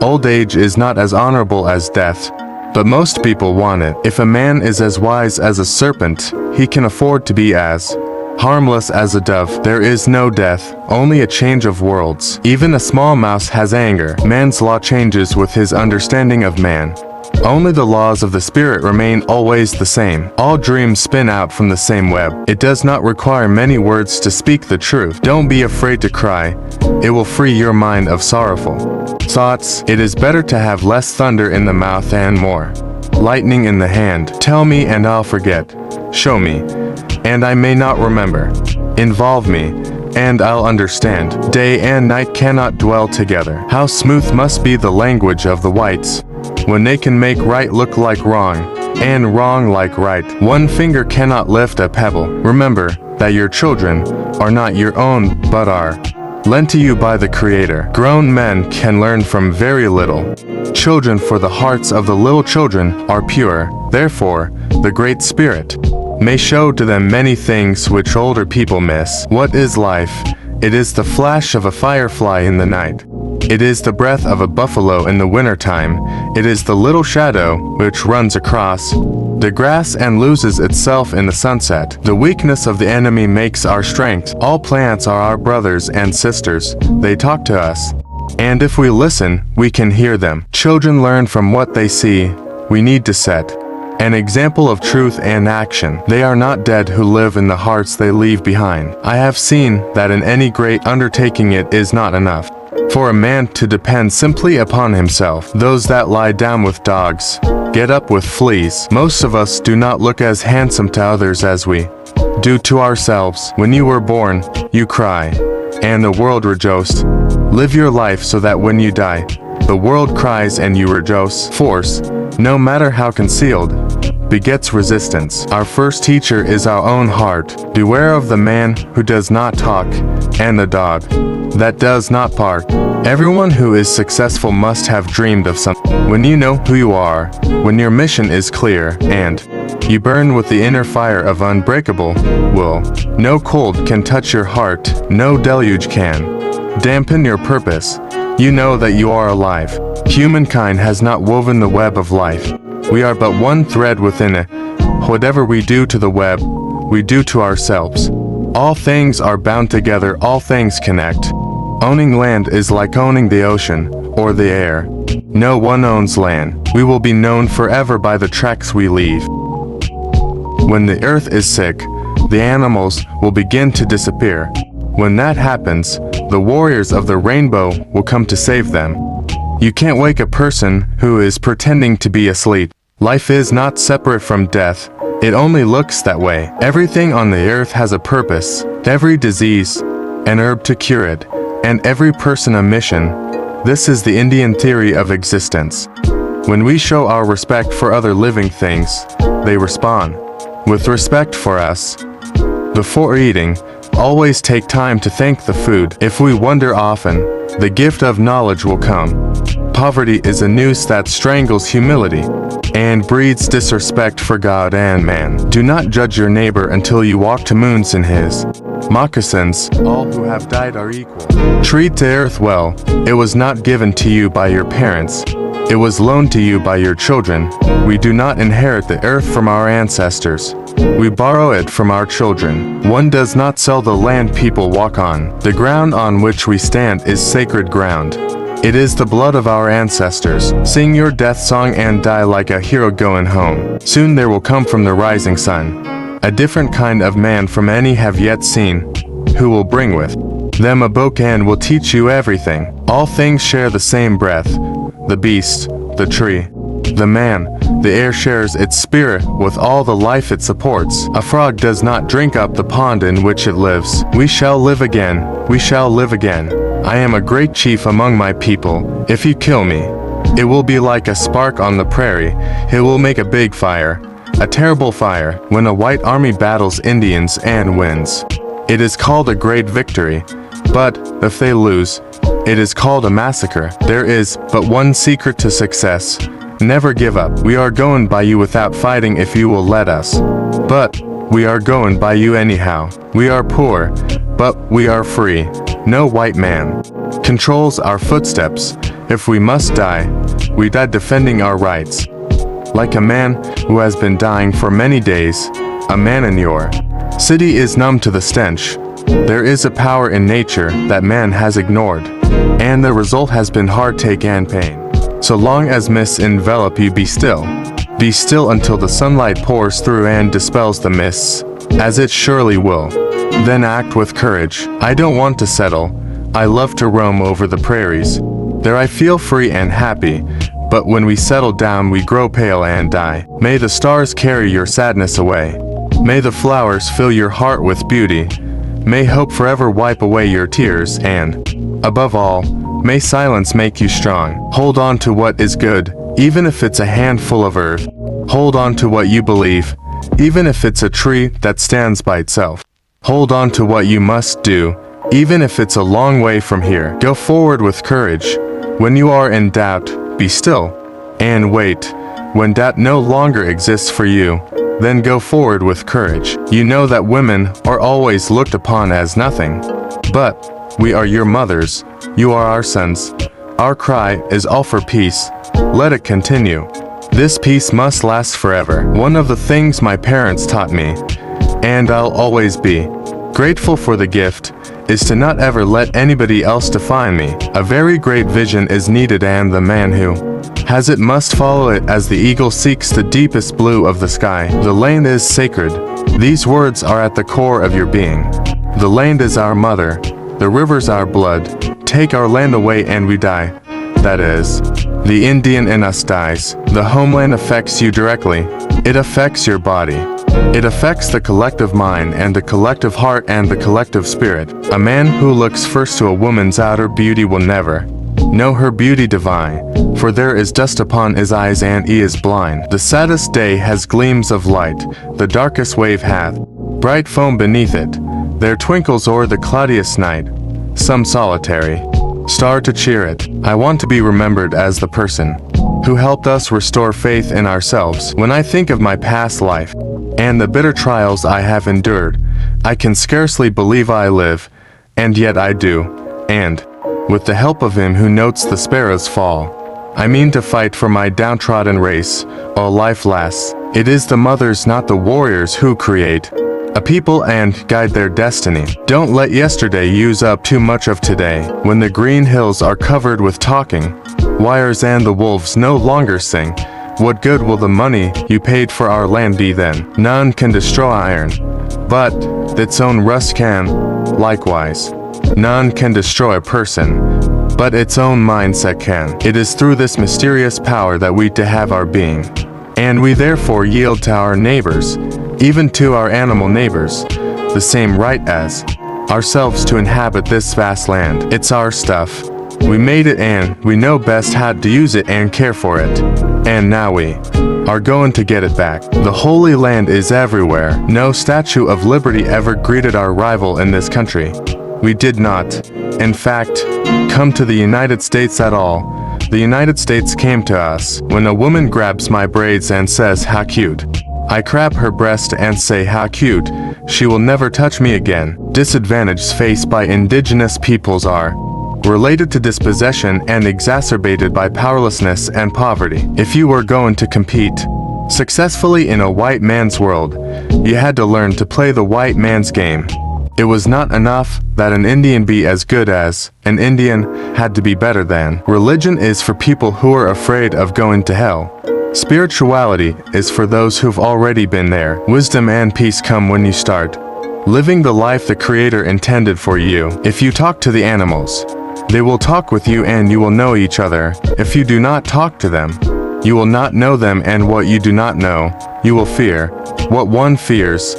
Old age is not as honorable as death, but most people want it. If a man is as wise as a serpent, he can afford to be as harmless as a dove. There is no death, only a change of worlds. Even a small mouse has anger. Man's law changes with his understanding of man. Only the laws of the spirit remain always the same. All dreams spin out from the same web. It does not require many words to speak the truth. Don't be afraid to cry. It will free your mind of sorrowful thoughts. It is better to have less thunder in the mouth and more lightning in the hand. Tell me and I'll forget. Show me, and I may not remember. Involve me, and I'll understand. Day and night cannot dwell together. How smooth must be the language of the whites, when they can make right look like wrong, and wrong like right. One finger cannot lift a pebble. Remember that your children are not your own, but are lent to you by the Creator. Grown men can learn from very little children, for the hearts of the little children are pure. Therefore, the Great Spirit may show to them many things which older people miss. What is life? It is the flash of a firefly in the night. It is the breath of a buffalo in the wintertime. It is the little shadow which runs across the grass and loses itself in the sunset. The weakness of the enemy makes our strength. All plants are our brothers and sisters. They talk to us, and if we listen, we can hear them. Children learn from what they see. We need to set an example of truth and action. They are not dead who live in the hearts they leave behind. I have seen that in any great undertaking it is not enough for a man to depend simply upon himself. Those that lie down with dogs get up with fleas. Most of us do not look as handsome to others as we do to ourselves. When you were born, you cry, and the world rejoiced. Live your life so that when you die, the world cries and you rejoice. Force, no matter how concealed, begets resistance. Our first teacher is our own heart. Beware of the man who does not talk, and the dog that does not bark. Everyone who is successful must have dreamed of something. When you know who you are, when your mission is clear, and you burn with the inner fire of unbreakable will, no cold can touch your heart, no deluge can dampen your purpose. You know that you are alive. Humankind has not woven the web of life. We are but one thread within it. Whatever we do to the web, we do to ourselves. All things are bound together, all things connect. Owning land is like owning the ocean, or the air. No one owns land. We will be known forever by the tracks we leave. When the earth is sick, the animals will begin to disappear. When that happens, the warriors of the rainbow will come to save them. You can't wake a person who is pretending to be asleep. Life is not separate from death. It only looks that way. Everything on the earth has a purpose. Every disease, an herb to cure it, and every person a mission. This is the Indian theory of existence. When we show our respect for other living things, they respond with respect for us. Before eating, always take time to thank the food. If we wonder often, the gift of knowledge will come. Poverty is a noose that strangles humility and breeds disrespect for God and man. Do not judge your neighbor until you walk to moons in his moccasins. All who have died are equal. Treat the earth well. It was not given to you by your parents. It was loaned to you by your children. We do not inherit the earth from our ancestors. We borrow it from our children. One does not sell the land people walk on. The ground on which we stand is sacred ground. It is the blood of our ancestors. Sing your death song and die like a hero going home. Soon there will come from the rising sun a different kind of man from any have yet seen, who will bring with them a book and will teach you everything. All things share the same breath. The beast, the tree, the man, the air shares its spirit with all the life it supports. A frog does not drink up the pond in which it lives. We shall live again. We shall live again. I am a great chief among my people. If you kill me, it will be like a spark on the prairie. It will make a big fire, a terrible fire. When a white army battles Indians and wins, it is called a great victory. But if they lose, it is called a massacre. There is but one secret to success. Never give up. We are going by you without fighting if you will let us. But we are going by you anyhow. We are poor, but we are free. No white man controls our footsteps. If we must die, we die defending our rights. Like a man who has been dying for many days, a man in your city is numb to the stench. There is a power in nature that man has ignored, and the result has been heartache and pain. So long as mists envelop you, be still. Be still until the sunlight pours through and dispels the mists, as it surely will. Then act with courage. I don't want to settle. I love to roam over the prairies. There I feel free and happy, but when we settle down we grow pale and die. May the stars carry your sadness away. May the flowers fill your heart with beauty. May hope forever wipe away your tears and, above all, may silence make you strong. Hold on to what is good, even if it's a handful of earth. Hold on to what you believe, even if it's a tree that stands by itself. Hold on to what you must do, even if it's a long way from here. Go forward with courage. When you are in doubt, be still and wait. When doubt no longer exists for you, then go forward with courage. You know that women are always looked upon as nothing. But we are your mothers. You are our sons. Our cry is all for peace. Let it continue. This peace must last forever. One of the things my parents taught me, and I'll always be grateful for the gift, is to not ever let anybody else define me. A very great vision is needed, and the man who has it must follow it as the eagle seeks the deepest blue of the sky. The land is sacred. These words are at the core of your being. The land is our mother. The rivers our blood. Take our land away and we die. That is, the Indian in us dies. The homeland affects you directly. It affects your body. It affects the collective mind and the collective heart and the collective spirit. A man who looks first to a woman's outer beauty will never know her beauty divine, for there is dust upon his eyes and he is blind. The saddest day has gleams of light, the darkest wave hath bright foam beneath it. There twinkles o'er the cloudiest night some solitary star to cheer it. I want to be remembered as the person who helped us restore faith in ourselves. When I think of my past life and the bitter trials I have endured, I can scarcely believe I live, and yet I do, and with the help of him who notes the sparrows fall, I mean to fight for my downtrodden race, while life lasts. It is the mothers, not the warriors, who create a people and guide their destiny. Don't let yesterday use up too much of today. When the green hills are covered with talking wires and the wolves no longer sing, what good will the money you paid for our land be then? None can destroy iron, but its own rust can. Likewise, none can destroy a person, but its own mindset can. It is through this mysterious power that we to have our being, and we therefore yield to our neighbors, even to our animal neighbors, the same right as ourselves to inhabit this vast land. It's our stuff. We made it and we know best how to use it and care for it. And now we are going to get it back. The Holy Land is everywhere. No Statue of Liberty ever greeted our rival in this country. We did not, in fact, come to the United States at all. The United States came to us. When a woman grabs my braids and says, "How cute," I grab her breast and say, "How cute." She will never touch me again. Disadvantages faced by indigenous peoples are related to dispossession and exacerbated by powerlessness and poverty. If you were going to compete successfully in a white man's world, you had to learn to play the white man's game. It was not enough that an Indian be as good as an Indian had to be better than. Religion is for people who are afraid of going to hell. Spirituality is for those who've already been there. Wisdom and peace come when you start living the life the Creator intended for you. If you talk to the animals, they will talk with you and you will know each other. If you do not talk to them, you will not know them, and what you do not know, you will fear. What one fears,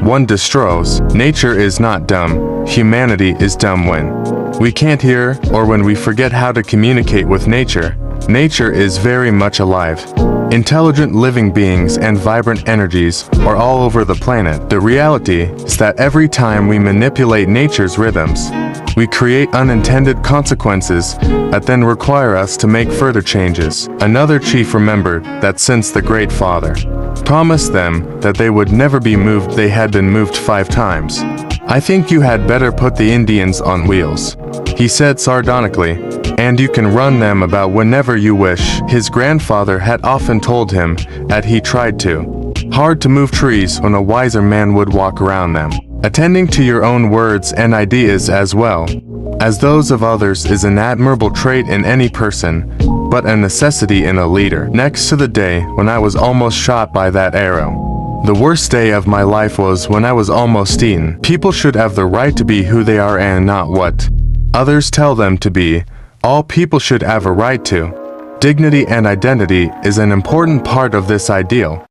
one destroys. Nature is not dumb. Humanity is dumb when we can't hear or when we forget how to communicate with nature. Nature is very much alive. Intelligent living beings and vibrant energies are all over the planet. The reality is that every time we manipulate nature's rhythms, we create unintended consequences that then require us to make further changes. Another chief remembered that since the Great Father promised them that they would never be moved, they had been moved 5 times. "I think you had better put the Indians on wheels," he said sardonically. and you can run them about whenever you wish. His grandfather had often told him that he tried to. Hard to move trees when a wiser man would walk around them. Attending to your own words and ideas as well as those of others is an admirable trait in any person, but a necessity in a leader. Next to the day when I was almost shot by that arrow. The worst day of my life was when I was almost eaten. People should have the right to be who they are and not what others tell them to be. All people should have a right to. Dignity and identity is an important part of this ideal.